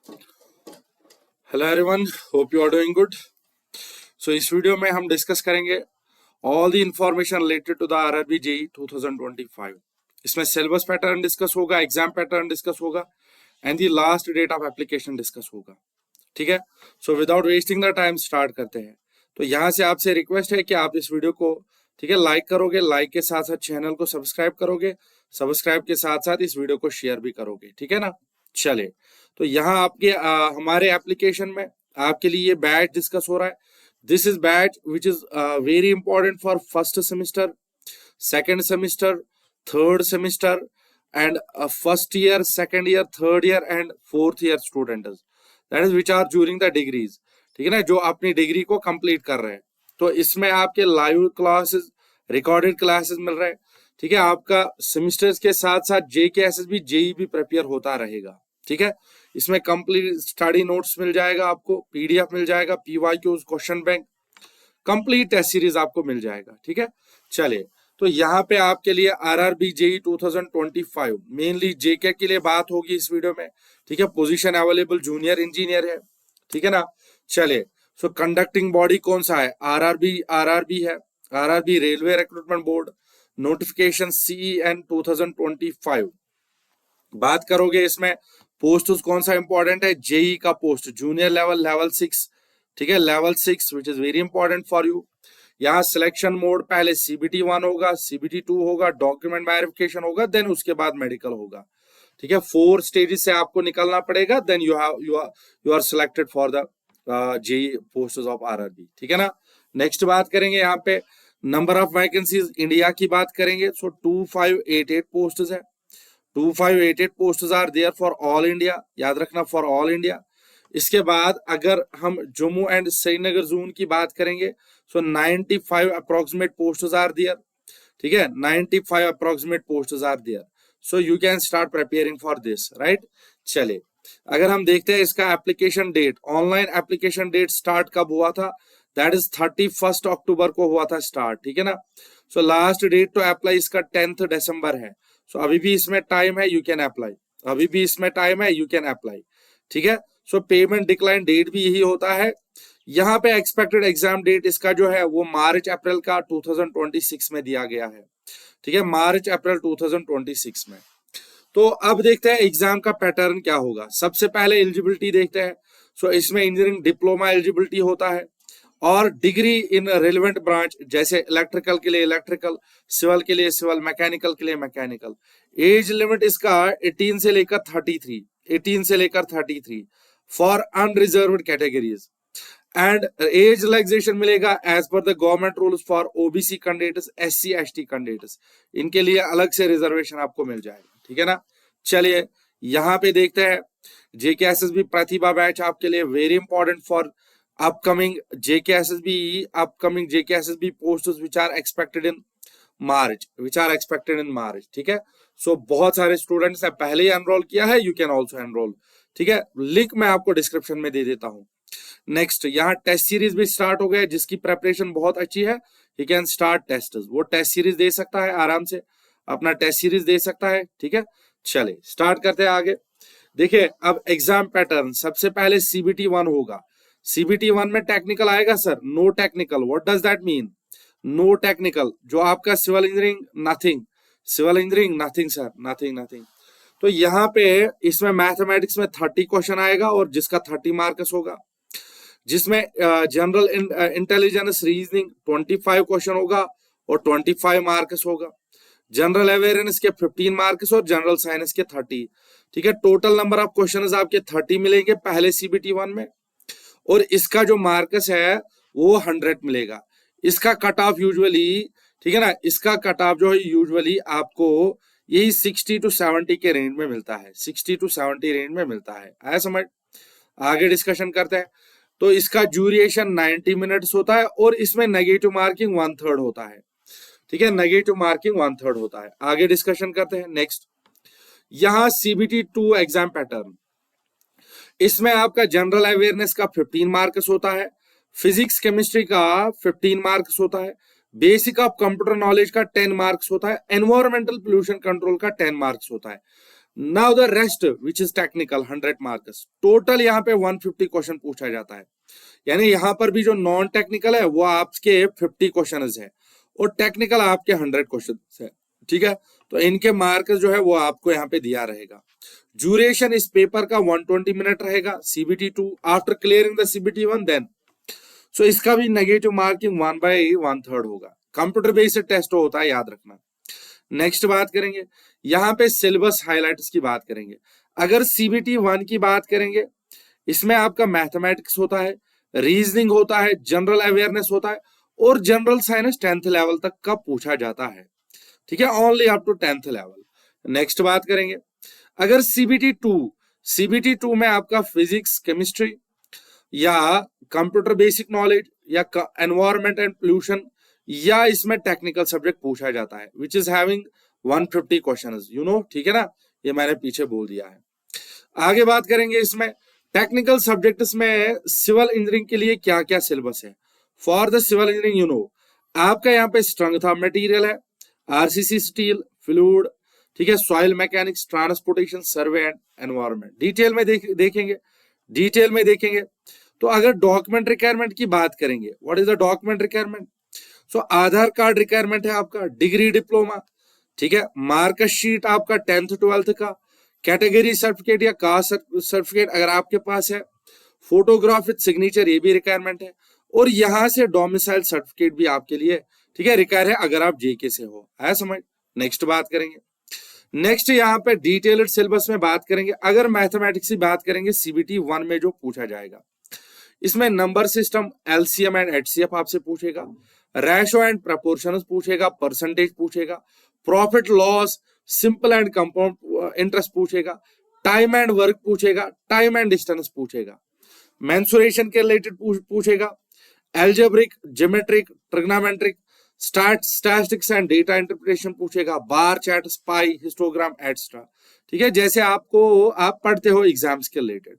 Hello everyone, hope you are doing good. So इस video में हम डिस्कस करेंगे all the information related to the RRB JE 2025। इसमें syllabus pattern discuss होगा, exam pattern discuss होगा and the last date of application discuss होगा। ठीक है, so without wasting the time start करते हैं। तो यहाँ से आपसे रिक्वेस्ट है कि आप इस वीडियो को ठीक है लाइक करोगे, लाइक के साथ साथ चैनल को सब्सक्राइब करोगे, सब्सक्राइब के साथ साथ इस वीडियो को शेयर भी करोगे। ठीक है ना। चलिए, तो यहाँ आपके हमारे एप्लीकेशन में आपके लिए ये बैच डिस्कस हो रहा है। This is batch which is very important for first semester, second semester, third semester and first year, second year, third year and fourth year students, that is which are during the degrees. ठीक है ना, जो अपनी degree को complete कर रहे हैं। तो इसमें आपके लाइव क्लासेस, रिकॉर्डेड क्लासेस मिल रहे हैं। ठीक है, आपका सेमिस्टर्स के साथ साथ JKSSB जेई भी प्रिपेयर होता रहेगा। ठीक है, इसमें कंप्लीट स्टडी नोट्स मिल जाएगा, आपको PDF मिल जाएगा, PYQs, question bank, complete test series आपको मिल जाएगा। ठीक है, चलिए, तो यहाँ पे आपके लिए आरआरबी जेई 2025 मेनली JK के लिए बात होगी इस वीडियो में। ठीक है, पोजीशन अवेलेबल जूनियर इंजीनियर है। ठीक है ना। चलिए, सो कंडक्टिंग बॉडी कौन सा है? आरआरबी है, RRB railway recruitment board, notification CEN 2025। बात करोगे इसमें पोस्ट कौन सा इंपॉर्टेंट है? जेई का पोस्ट जूनियर लेवल, लेवल 6। ठीक है, level 6 which is very important for you. यहाँ सिलेक्शन मोड पहले CBT 1 होगा, CBT 2 होगा, डॉक्यूमेंट वेरिफिकेशन होगा, देन उसके बाद मेडिकल होगा। ठीक है, 4 स्टेजेस से आपको निकलना पड़ेगा, then you are selected for the JE post of RRB. ठीक है ना। नेक्स्ट बात करेंगे यहाँ पे नंबर ऑफ वैकेंसीज इंडिया की बात करेंगे। सो 2588 पोस्ट है, 2588 posts are there for all India, याद रखना फॉर ऑल इंडिया। इसके बाद अगर हम जम्मू एंड श्रीनगर जोन की बात करेंगे, so 95 approximate posts are there. ठीक है, 95 approximate posts are there, so you can start preparing for this, right. चलिए, अगर हम देखते हैं इसका application date, online application date start कब हुआ था? दैट इज 31 अक्टूबर को हुआ था स्टार्ट। ठीक है ना। So last date to apply इसका 10 दिसंबर है। सो अभी भी इसमें टाइम है, यू कैन अप्लाई, अभी भी इसमें टाइम है, यू कैन अप्लाई। ठीक है, सो पेमेंट डिक्लाइन डेट भी यही होता है। यहाँ पे एक्सपेक्टेड एग्जाम डेट इसका जो है वो मार्च अप्रैल का 2026 में दिया गया है। ठीक है, मार्च अप्रैल 2026 में। तो अब देखते हैं एग्जाम का पैटर्न क्या होगा। सबसे पहले एलिजिबिलिटी देखते हैं। सो इसमें इंजीनियरिंग डिप्लोमा एलिजिबिलिटी होता है और डिग्री इन रेलेवेंट ब्रांच, जैसे इलेक्ट्रिकल के लिए इलेक्ट्रिकल, सिविल के लिए सिविल, मैकेनिकल के लिए मैकेनिकल। एज लिमिट इसका 18 से लेकर 33, 18 से लेकर 33 for unreserved categories and age relaxation मिलेगा age per the government rules for OBC candidates, SC ST candidates, इनके लिए अलग से रिजर्वेशन आपको मिल जाएगा। ठीक है ना। चलिए, यहाँ पे देखते हैं JKSSB प्रतिभा बैच आपके लिए very important for upcoming JKSSB posts which are expected in March, ठीक है। सो बहुत सारे स्टूडेंट्स ने पहले ही एनरोल किया है, यू कैन ऑल्सो एनरोल। ठीक है, लिंक मैं आपको डिस्क्रिप्शन में दे देता हूँ। नेक्स्ट, यहाँ टेस्ट सीरीज भी स्टार्ट हो गया, जिसकी प्रेपरेशन बहुत अच्छी है, यू कैन स्टार्ट टेस्ट, वो टेस्ट सीरीज दे सकता है, आराम से अपना टेस्ट सीरीज दे सकता है। ठीक है, चलिए स्टार्ट करते हैं आगे। देखिए, अब एग्जाम पैटर्न, सबसे पहले CBT 1 होगा। CBT 1 में टेक्निकल आएगा sir? No technical. What does that mean? No technical. जो आपका civil engineering, nothing, civil engineering nothing sir, nothing. तो यहाँ पे इसमें मैथमेटिक्स में 30 क्वेश्चन आएगा और जिसका 30 मार्क्स होगा। जिसमें जनरल इंटेलिजेंस रीजनिंग 25 क्वेश्चन होगा और 25 मार्क्स होगा। जनरल अवेयरनेस के 15 मार्क्स और जनरल साइंस के 30। ठीक है, टोटल नंबर ऑफ क्वेश्चन आपके 30 मिलेंगे पहले CBT 1 में, और इसका जो मार्क्स है वो 100 मिलेगा। इसका कट ऑफ यूजुअली, ठीक है ना, इसका कट ऑफ जो है यूजुअली आपको यही 60 to 70 के रेंज में मिलता है, 60 to 70 रेंज में मिलता है। आया समझ? आगे डिस्कशन करते हैं। तो इसका ड्यूरेशन 90 मिनट्स होता है और इसमें नेगेटिव मार्किंग 1/3 होता है। ठीक है, नेगेटिव मार्किंग 1/3 होता है। आगे डिस्कशन करते हैं। नेक्स्ट, यहाँ CBT 2 एग्जाम पैटर्न, इसमें आपका जनरल अवेयरनेस का 15 मार्क्स होता है, फिजिक्स केमिस्ट्री का 15 मार्क्स होता है, बेसिक ऑफ कंप्यूटर नॉलेज का 10 मार्क्स होता है, एनवायरमेंटल पोल्यूशन कंट्रोल का 10 मार्क्स होता है। Now the rest which is technical 100 marks, total यहाँ पे 150 क्वेश्चन पूछा जाता है। यानी यहाँ पर भी जो नॉन टेक्निकल है वो आपके 50 क्वेश्चन है और टेक्निकल आपके 100 क्वेश्चन है, ठीक है। तो इनके मार्क्स जो है वो आपको यहाँ पे दिया रहेगा। ड्यूरेशन इस पेपर का 120 मिनट रहेगा। CBT 2 after clearing the CBT 1 then, so इसका भी नेगेटिव मार्किंग 1/1/3 होगा। कंप्यूटर बेस्ड टेस्ट होता है, याद रखना। नेक्स्ट बात करेंगे यहाँ पे सिलेबस हाइलाइट्स की बात करेंगे। अगर CBT 1 की बात करेंगे, इसमें आपका मैथमेटिक्स होता है, रीजनिंग होता है, जनरल अवेयरनेस होता है और जनरल साइंस 10th लेवल तक का पूछा जाता है, ठीक है, only up to 10th level. Next बात करेंगे अगर CBT 2 में आपका फिजिक्स, केमिस्ट्री या कंप्यूटर बेसिक नॉलेज या एनवायरमेंट एंड पोल्यूशन या इसमें टेक्निकल सब्जेक्ट पूछा जाता है which is having 150 question, you know, ठीक है ना, ये मैंने पीछे बोल दिया है। आगे बात करेंगे इसमें टेक्निकल सब्जेक्ट्स में सिविल इंजीनियरिंग के लिए क्या क्या सिलेबस है। For the civil engineering, you know, आपका यहाँ पे स्ट्रेंथ ऑफ मटेरियल है, RCC स्टील, फ्लूइड, ठीक है, soil mechanics, transportation, survey and environment. Detail में देखेंगे तो अगर डॉक्यूमेंट रिक्वायरमेंट की बात करेंगे, what is the document requirement, so Aadhaar card requirement है आपका, डिग्री डिप्लोमा, ठीक है, मार्कशीट आपका 10th 12th का, कैटेगरी सर्टिफिकेट या कास्ट सर्टिफिकेट अगर आपके पास है, फोटोग्राफ विद सिग्नेचर ये भी रिक्वायरमेंट है, और यहां से डोमिसाइल सर्टिफिकेट भी आपके लिए, ठीक है, रिक्वायर है अगर आप JK से हो, है समझ। नेक्स्ट बात करेंगे, नेक्स्ट यहाँ पे डिटेल्ड सिलेबस में बात करेंगे। अगर मैथमेटिक्स की बात करेंगे CBT 1 में जो पूछा जाएगा, इसमें number system, LCM and HCF आपसे पूछेगा, रेशो एंड प्रपोर्शंस पूछेगा, परसेंटेज पूछेगा, profit loss, simple and compound interest पूछेगा, टाइम एंड वर्क पूछेगा, टाइम एंड डिस्टेंस पूछेगा, मेंसुरेशन के रिलेटेड पूछेगा, algebraic, geometric, trigonometric, statistics and data interpretation पूछेगा, bar chart, pie, histogram et cetera, ठीक है, जैसे आप पढ़ते हो एग्जाम्स के रिलेटेड।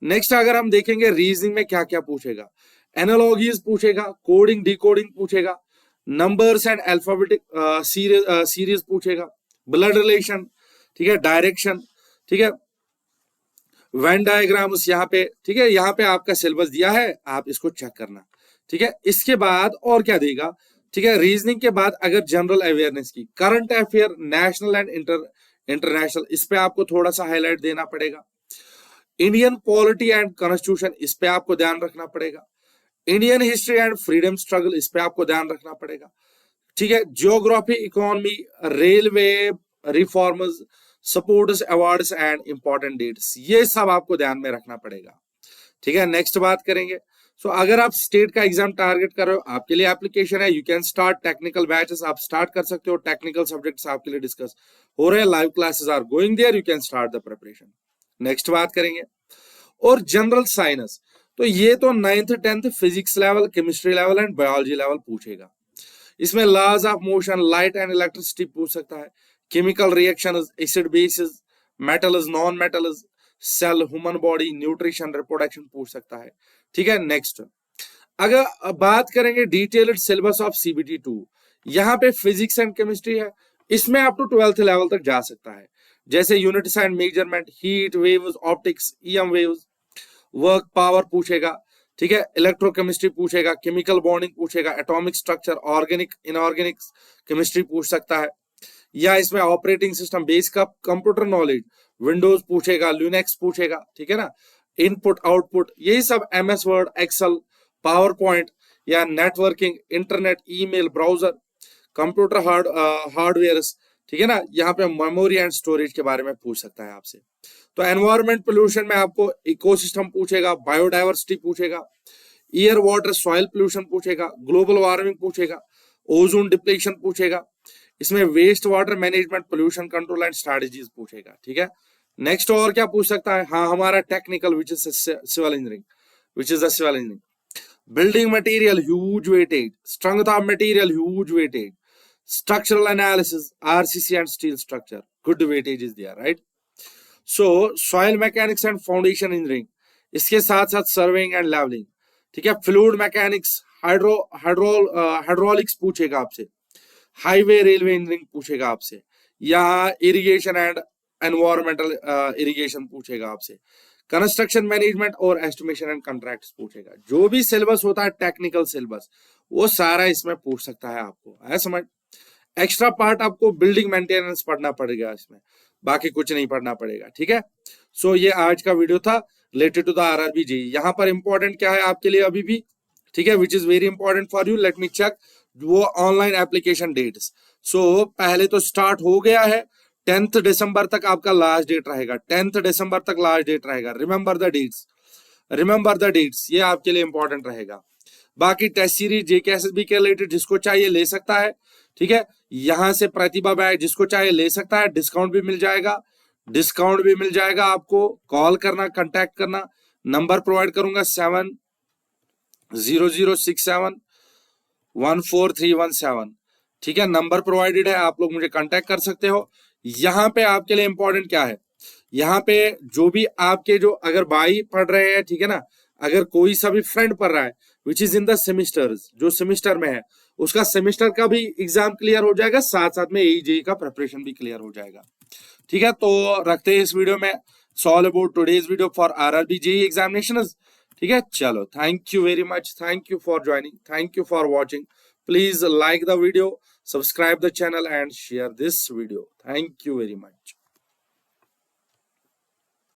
नेक्स्ट अगर हम देखेंगे रीजनिंग में क्या क्या पूछेगा, एनालॉजीज पूछेगा, कोडिंग डिकोडिंग पूछेगा, नंबर्स एंड अल्फाबेटिक सीरीज पूछेगा, ब्लड रिलेशन, ठीक है, डायरेक्शन, ठीक है, वेन डायग्राम्स यहाँ पे, ठीक है, यहाँ पे आपका सिलेबस दिया है, आप इसको चेक करना, ठीक है। इसके बाद और क्या देगा, ठीक है, रीजनिंग के बाद अगर जनरल अवेयरनेस की, current affair, national and international, इस पे आपको थोड़ा सा हाईलाइट देना पड़ेगा, इंडियन पॉलिटी एंड कॉन्स्टिट्यूशन, इस पे आपको ध्यान रखना पड़ेगा, Indian history and freedom struggle, इस पे आपको ध्यान रखना पड़ेगा, ठीक है, geography, economy, railway reforms, sports, awards and important dates, ये सब आपको ध्यान में रखना पड़ेगा, ठीक है। नेक्स्ट बात करेंगे, सो अगर आप स्टेट का एग्जाम टारगेट कर रहे हो, आपके लिए एप्लीकेशन है, you can start technical batches, आप स्टार्ट कर सकते हो, टेक्निकल सब्जेक्ट्स आपके लिए डिस्कस हो रहे हैं, live classes are going there, you can start the preparation. Next बात करेंगे और जनरल साइंस, तो ये तो 9th 10th physics level, chemistry level and biology level पूछेगा। इसमें laws of motion, light and electricity पूछ सकता है, chemical reactions, acid bases, metals, non metals, cell, human body, nutrition, reproduction पूछ सकता है, ठीक है। नेक्स्ट अगर बात करेंगे डिटेल्ड सिलेबस ऑफ CBT 2, यहाँ पे फिजिक्स एंड केमिस्ट्री है, इसमें अप टू 12th लेवल तक जा सकता है, जैसे units and measurement, heat waves, optics, EM waves, work power पूछेगा, ठीक है, इलेक्ट्रोकेमिस्ट्री पूछेगा, केमिकल बॉन्डिंग पूछेगा, atomic structure, organic inorganic chemistry पूछ सकता है, या इसमें ऑपरेटिंग सिस्टम बेस का कंप्यूटर नॉलेज, विंडोज पूछेगा, लिनक्स पूछेगा, ठीक है ना, इनपुट आउटपुट, यही सब MS Word, Excel, PowerPoint या networking, internet, email, browser, computer hardware, ठीक है ना, यहाँ पे मेमोरी एंड स्टोरेज के बारे में पूछ सकता है आपसे। तो एनवायरमेंट पोल्यूशन में आपको इकोसिस्टम पूछेगा, बायोडाइवर्सिटी पूछेगा, एयर वाटर सॉइल पोल्यूशन पूछेगा, ग्लोबल वार्मिंग पूछेगा, ओजोन डिप्लीशन पूछेगा, इसमें waste water management, pollution control and strategies पूछेगा, ठीक है। नेक्स्ट और क्या पूछ सकता है, हाँ हमारा technical which is civil engineering, building material huge weightage, strength of material huge weightage, structural analysis, RCC and steel structure, good weightage is there, right? So soil mechanics and foundation engineering, इसके साथ साथ surveying and levelling, ठीक है, fluid mechanics, hydraulics पूछेगा आपसे, highway railway engineering पूछेगा आपसे, यहाँ इरिगेशन एंड एनवायरमेंटल इरिगेशन पूछेगा आपसे, कंस्ट्रक्शन मैनेजमेंट और एस्टिमेशन एंड कॉन्ट्रैक्ट्स पूछेगा। जो भी सिलेबस होता है टेक्निकल सिलेबस वो सारा इसमें पूछ सकता है आपको, है समझ। एक्स्ट्रा पार्ट आपको बिल्डिंग मेंटेनेंस पढ़ना पड़ेगा इसमें, बाकी कुछ नहीं पढ़ना पड़ेगा, ठीक है। सो ये आज का वीडियो था related to the RRB JEE. यहाँ पर इंपॉर्टेंट क्या है आपके लिए अभी भी, ठीक है, which is very important for you, let me check वो ऑनलाइन एप्लीकेशन डेट्स। सो पहले तो स्टार्ट हो गया है, 10th दिसंबर तक आपका लास्ट डेट रहेगा, 10th दिसंबर तक लास्ट डेट रहेगा। Remember the dates, remember the dates, ये आपके लिए इंपॉर्टेंट रहेगा। बाकी टेस्ट सीरीज जेकेएसएसबी के रिलेटेड जिसको चाहिए ले सकता है, ठीक है। यहां से प्रतिभा बैच जिसको चाहिए ले सकता है, डिस्काउंट भी मिल जाएगा, डिस्काउंट भी मिल जाएगा। आपको कॉल करना, कांटेक्ट करना, नंबर प्रोवाइड करूंगा 7006714317, ठीक है, नंबर प्रोवाइडेड है, आप लोग मुझे कांटेक्ट कर सकते हो। यहाँ पे आपके लिए इंपॉर्टेंट क्या है, यहाँ पे जो भी आपके जो अगर भाई पढ़ रहे हैं, ठीक है ना, अगर कोई सा भी फ्रेंड पढ़ रहा है which is in the semesters, जो सेमिस्टर में है उसका सेमिस्टर का भी एग्जाम क्लियर हो जाएगा, साथ साथ में जेईई का प्रिपरेशन भी क्लियर हो जाएगा, ठीक है। तो रखते हैं इस वीडियो में, so all about today's video for RRB JEE examinations, ठीक है। चलो, thank you very much, thank you for joining, thank you for watching. Please like the video, subscribe the channel and share this video. Thank you very much.